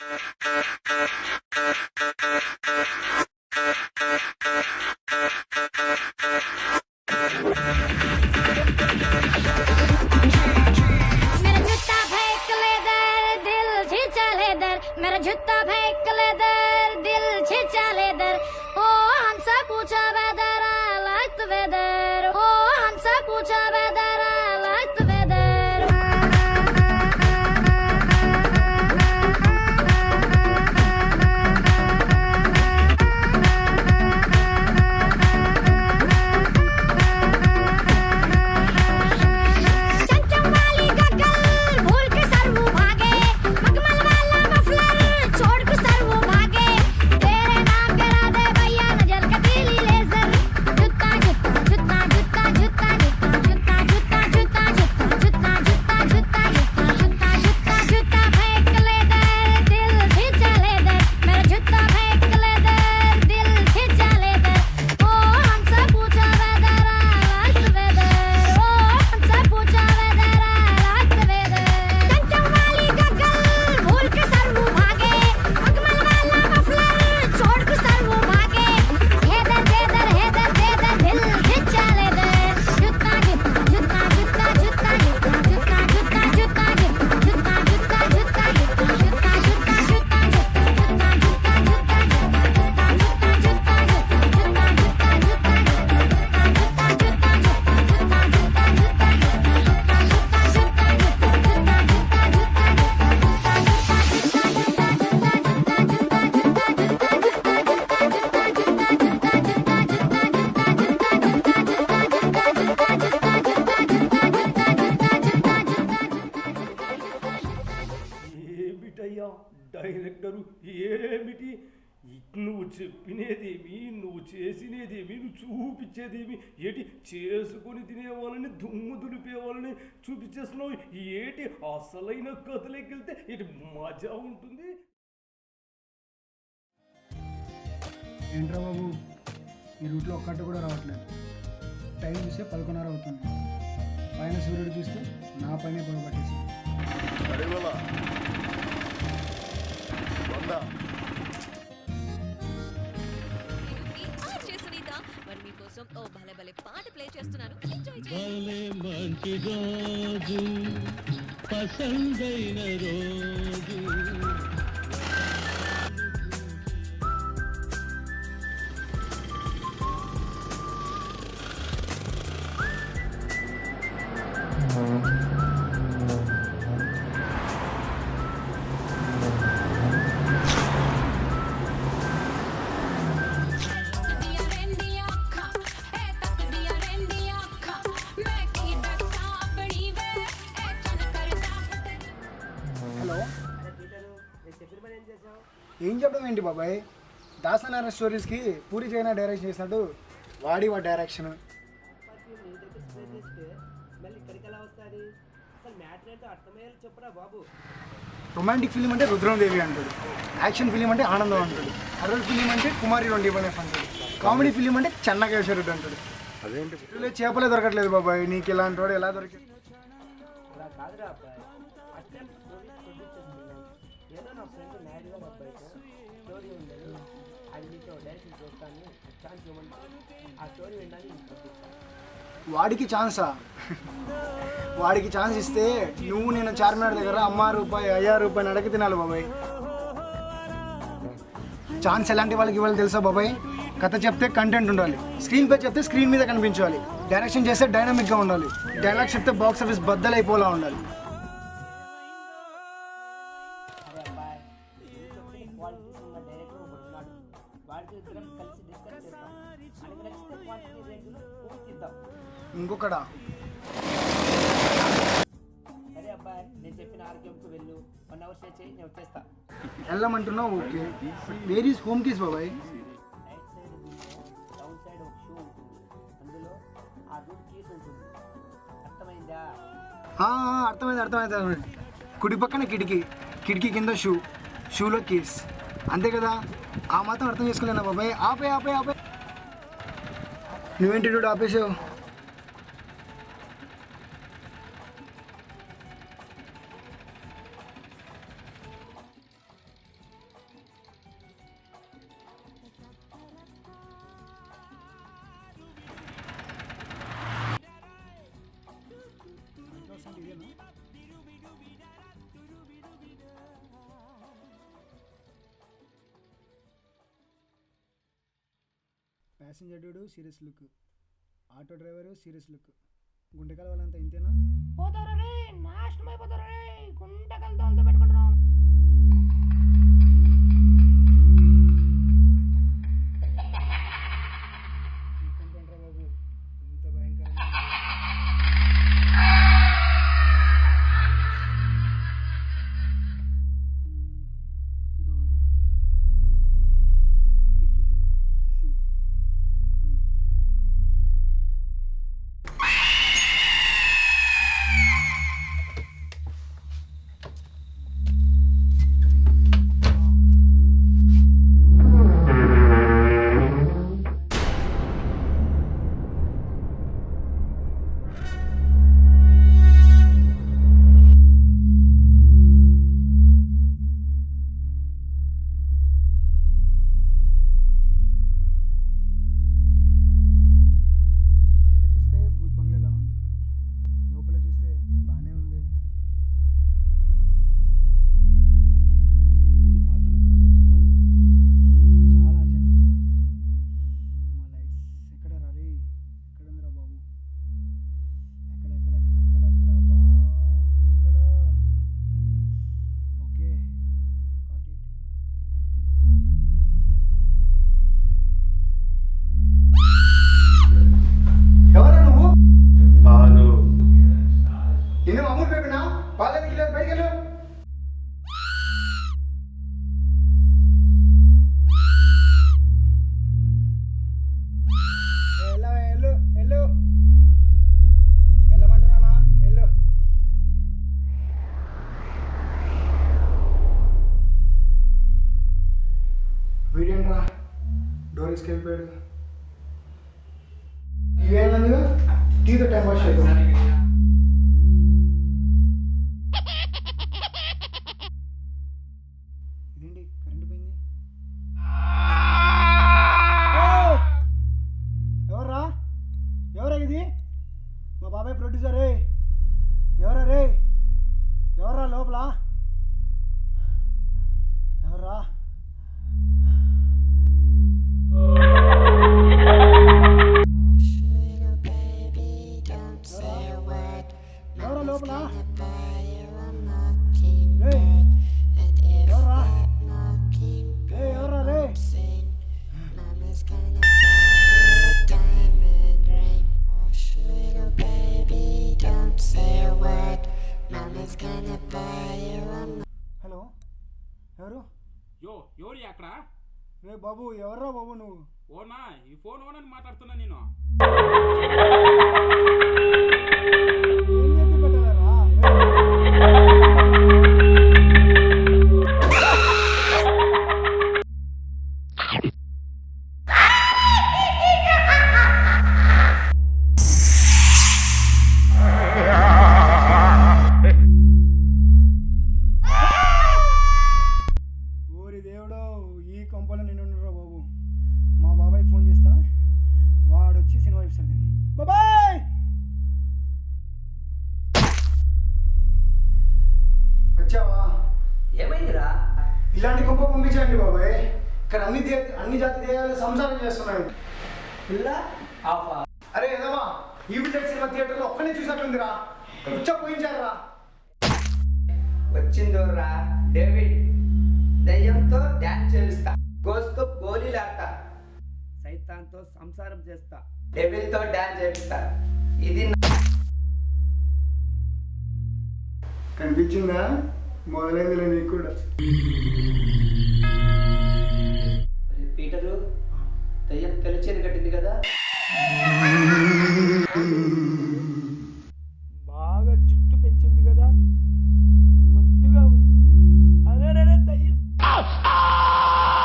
मेरा जूता फेंक ले दर दिल छिचा ले दर ओ हमसे पूछा whether I like the weather ओ हमसे पूछा whether I like the weather चमचम वाली गगल भूल के सर वो भागे मखमल वाला मफलर छोड़ के सर वो भागे तेरे नाम करा दे भैया नजर कटीली लेजर जूता जूता जूता जूता जूता जूता जूता जूता जूता जूता जूता जूता जूता जूता फेंक ले दे दिल खींचा ले दे मेरा जूता फेंक ले दे दिल खींचा ले दे ओ हमसे पूछा whether I like the weather ओ हमसे पूछा whether I like the weather चमचम वाली गगल भूल के सर वो भागे मखमल वाला मफलर छोड़ के सर वो भागे हेदर हेदर हेदर हेदर दिल खींचा ले दे जूता जूता जूता जूता जूता जूता जूता जूता जूता जूता जूता जूता जूता ఏమిటయ్యా డైరెక్టరు, ఏమిటి నువ్వు చెప్పినేదేమి, నువ్వు చేసినేదేమి, నువ్వు చూపించేదేమి, ఏటి చేసుకొని తినేవాళ్ళని దుమ్ము దులిపేవాళ్ళని చూపించేస్తున్నావు. ఏటి అసలైన కథలోకి వెళ్తే ఇటు మజా ఉంటుంది. ఏంట్రా బాబు, ఈ రూట్లో ఒక్కట కూడా రావట్లేదు. టైం చూస్తే 11:30 అవుతుంది. పైన సూర్యుడు చూస్తే నా పైన పొగ పట్టేసి. మరి మీకోసం ఓ భలే భలే పాట ప్లే చేస్తున్నాను, ఎంజాయ్ భలే మంచి రోజు పసందైన రోజు హలో, ఏం చెప్పడం ఏంటి బాబాయ్? దాసనారాయణ స్టోరీస్కి పూరి జగన్నాథ్ డైరెక్షన్ చేసినట్టు వాడి డైరెక్షన్. రొమాంటిక్ ఫిలిం అంటే రుద్రమదేవి అంటాడు, యాక్షన్ ఫిలిం అంటే ఆనందం అంటాడు, హర్రర్ ఫిలిం అంటే కుమారి 20 అంటాడు, కామెడీ ఫిలిం అంటే చెన్నకేశ్వరుడు అంటాడు. అదేంటి చేపలే దొరకట్లేదు బాబాయ్, నీకు ఇలాంటి వాడు ఎలా దొరికింది? వాడికి ఛాన్సా? వాడికి ఛాన్స్ ఇస్తే నువ్వు నేను చార్మినార్ దగ్గర అమ్మ రూపాయి 5 రూపాయలు అడగ తినాలి బాబాయ్. ఛాన్స్ ఎలాంటి వాళ్ళకి ఇవ్వాలి తెలుసా బాబాయ్? కథ చెప్తే కంటెంట్ ఉండాలి, స్క్రీన్ పై చెప్తే స్క్రీన్ మీద కనిపించాలి, డైరెక్షన్ చేస్తే డైనమిక్గా ఉండాలి, డైలాగ్ చెప్తే బాక్స్ ఆఫీస్ బద్దలైపోలా ఉండాలి. ఇంకొకడా? వెళ్ళమంటున్నావు okay, where is home keys బాబాయ్? అర్థమైంది. కుడి పక్కన కిటికీ, కిటికీ కింద షూ, షూలో కీస్, అంతే కదా? ఆ మాత్రం అర్థం చేసుకోలేనా బాబాయ్? ఆపే. నువ్వేంటి డూడు ఆపేసావు? Passenger dude serious look, auto driver serious look, గుండెకాల వాళ్ళంతా ఇంతేనా? పోతారు రే, నాశనం అయిపోతారు రే, గుంటకలతో పెట్టుకుంటున్నాం. కంపండ్రా బాబు, ఇంత భయంకరంగా డోర్ పక్కన కిటికీ కింద షూ. బయట చూస్తే భూత్ బంగ్లాలా ఉంది, లోపల చూస్తే బాగానే ఉంది. ముందు బాత్రూమ్ ఎక్కడ ఉందో ఎత్తుకోవాలి, చాలా అర్జెంట్ అయిపోయింది. మా లైట్స్ ఎక్కడ రాలి, ఎక్కడ ఉందిరా బాబు? ఎక్కడ బాబు, ఎక్కడ? Okay, got it. ఎవరా నువ్వు? పాలు నిన్ను అమూల్ పెట్టినా పాలకి లేదు, బయటికి వెళ్ళు. వెళ్ళు వెళ్ళమంటున్నానా, వెళ్ళు. వీడేంట్రా డోర్ తీసుకెళ్ళిపోయాడు. ఇవేందుగా టీతో టైం పాస్ చేయడం. ఇదేంటి కరెంట్ పోయింది? ఎవర్రా ఇది? మా బాబాయ్ ప్రొడ్యూసర్ రే. ఎవరా రే? ఎవర్రా లోపల? ఎవర్రా? ఎవరా లోపల? ఎవరా? ఎవరా రే? హలో, ఎవరు? ఎవరు అక్కడ? రే బాబు, ఎవర్రా బాబు నువ్వు? ఓనా, ఈ ఫోన్ ఓనని మాట్లాడుతున్నా నేను. ఏం చేతి పెట్టాలరా? ఓరి దేవుడో, ఈ కొంపలో నేను ఉన్నారా బాబు. మా బాబాయ్కి ఫోన్ చేస్తా, వాడు వచ్చి సినిమా చూస్తాడు దీన్ని. బాబాయ్, వచ్చావా? ఏమైందిరా? ఇలాంటి కొంప పంపించండి బాబాయ్. ఇక్కడ అన్ని జాతి దేయాలు సంసారం చేస్తున్నాయి. పిల్ల ఆఫా? అరే ఏదమ్మా, ఈవిల్ డెడ్ సినిమా థియేటర్లో ఒక్కనే చూసినట్టుందిరా, పోయించారా? వచ్చిందోర్రా డేవిడ్. దయ్యంతో డాన్స్ చేస్తా, గోస్తో గోళీలాడతా, సైతాన్తో సంసారం చేస్తా, డెవిల్తో డాన్స్ చేస్తా. ఇది కనిపించిందా? మొదలైందిలే నీకు కూడా. పీటరు, దయ్యం తెలిచేది కట్టింది కదా. బాగా జుట్టు పెంచింది కదా, బొద్దుగా ఉంది. అదే దయ్యం.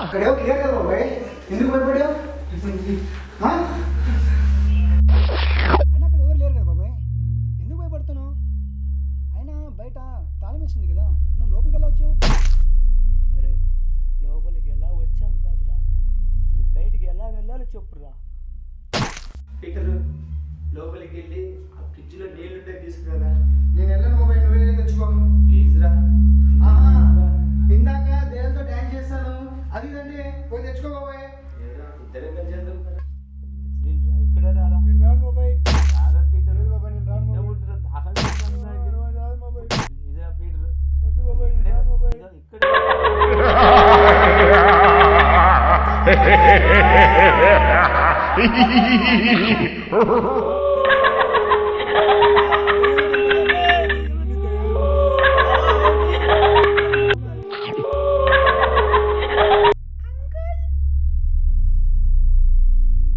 అక్కడేమో క్లియర్ కదా బాబాయ్, ఎందుకు భయపడావు? అయినా అక్కడ ఎవరు లేరు కదా బాబాయ్, ఎందుకు భయపడుతున్నావు? అయినా బయట తాళం వేసింది కదా, నువ్వు లోపలికి ఎలా వచ్చావు? అరే, లోపలికి ఎలా వచ్చాం కాదురా, ఇప్పుడు బయటికి ఎలా వెళ్ళాలో చెప్పురా. పీటరు, లోపలికి వెళ్ళి ఆ ఫ్రిడ్జ్లో నీళ్ళుంటే తీసుకురారా. నేను వెళ్ళను బాబాయ్, నువ్వు వెళ్ళి తెచ్చుకో ప్లీజ్ రా. ఇందాక దేవంతో డ్యాన్స్ చేస్తాను, అది ఇదంటే పోయి తెచ్చుకో బాబాయ్. ఇద్దరే కలిసి చేద్దాం.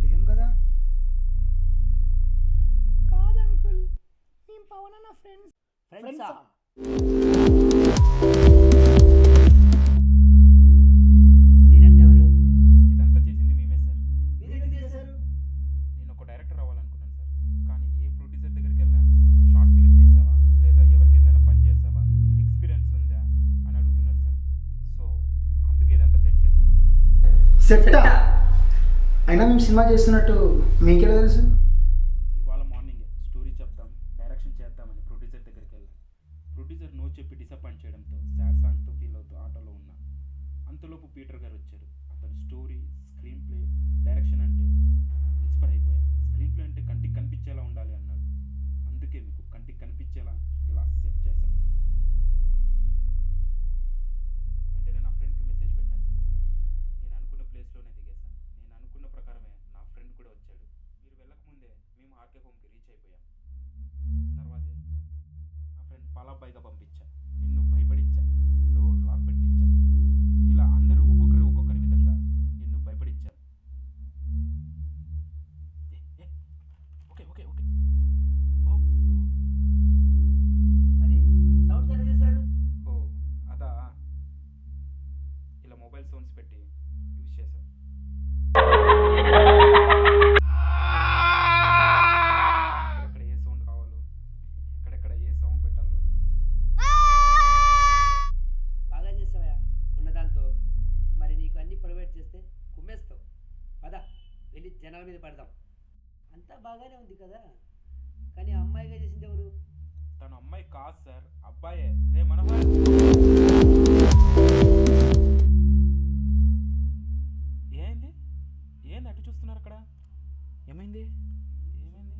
దెయ్యం కదా? కాదు అంకుల్, మేము పవన్ అన్న ఫ్రెండ్సా? మీరెంతెవరు? ఇదంతా చేసింది మేమే సార్. మీరేం చేశారు? నేను ఒక డైరెక్టర్ అవ్వాలనుకున్నాను సార్. కానీ ఏ ప్రొడ్యూసర్ దగ్గరికి వెళ్ళినా షార్ట్ ఫిల్మ్ తీసావా లేదా ఎవరికి ఏదైనా పని చేసావా, ఎక్స్పీరియన్స్ ఉందా అని అడుగుతున్నారు సార్. సో అందుకే ఇదంతా సెట్ చేశాను. సెట్టా? అయినా మేము సినిమా చేస్తున్నట్టు మీకెలా తెలుసు? ఇవాళ మార్నింగే స్టోరీ చెప్దాం, డైరెక్షన్ చేద్దామని ప్రొడ్యూసర్ దగ్గరికి వెళ్ళాను. ప్రొడ్యూసర్ నో చెప్పి డిసప్పాయింట్ చేయడంతో సాడ్ సాంగ్స్తో ఫీల్ అవుతూ ఆటోలో ఉన్నా. అంతలోపు పీటర్ గారు వచ్చారు. అతను స్టోరీ, స్క్రీన్ ప్లే, డైరెక్షన్ అంటే ఇన్స్పైర్ అయిపోయా. స్క్రీన్ ప్లే అంటే కంటికి కనిపించేలా ఉండాలి అన్నాడు. అందుకే మీకు కంటికి కనిపించేలా ఇలా సెట్ చేశాను. వెంటనే నా ఫ్రెండ్కి మెసేజ్ పెట్టాను. నేను అనుకున్న ప్లేస్లోనే దిగేశాను. నేను అనుకున్న ప్రకారమే నా ఫ్రెండ్ కూడా వచ్చాడు. మీరు వెళ్ళకముందే మేము ఆర్కే హోమ్కి రీచ్ అయిపోయాం. తర్వాతే నా ఫ్రెండ్ పాలాబాయిగా పంపించా, నిన్ను భయపడిచ్చా, డోర్ లాక్ పెట్టించా. ఇలా అందరూ ఒక్కొక్కరి విధంగా నిన్ను భయపడిచ్చారు. ఓకే ఓకే ఓకే మరి సౌండ్స్ ఎలా చేశారు? ఓ అదా, ఇలా మొబైల్ సౌండ్స్ పెట్టి యూజ్ చేశారు. ఎక్కడెక్కడ ఏ సౌండ్ కావాలో, ఎక్కడెక్కడ ఏ సౌండ్ పెట్టాలో. బాగా చేసావా ఉన్నదాంతో. మరి నీకు అన్ని ప్రొవైడ్ చేస్తే కుమ్మేస్తావు. పద వెళ్ళి జనాల మీద పడదాం. అంతా బాగానే ఉంది కదా, కానీ ఆ అమ్మాయిగా చేసింది ఎవరు? తను అమ్మాయి కాదు సార్, అబ్బాయే. రే మనోహర్, ఏంది ఏంది అటు చూస్తున్నారు అక్కడ? ఏమైంది? ఏమైంది?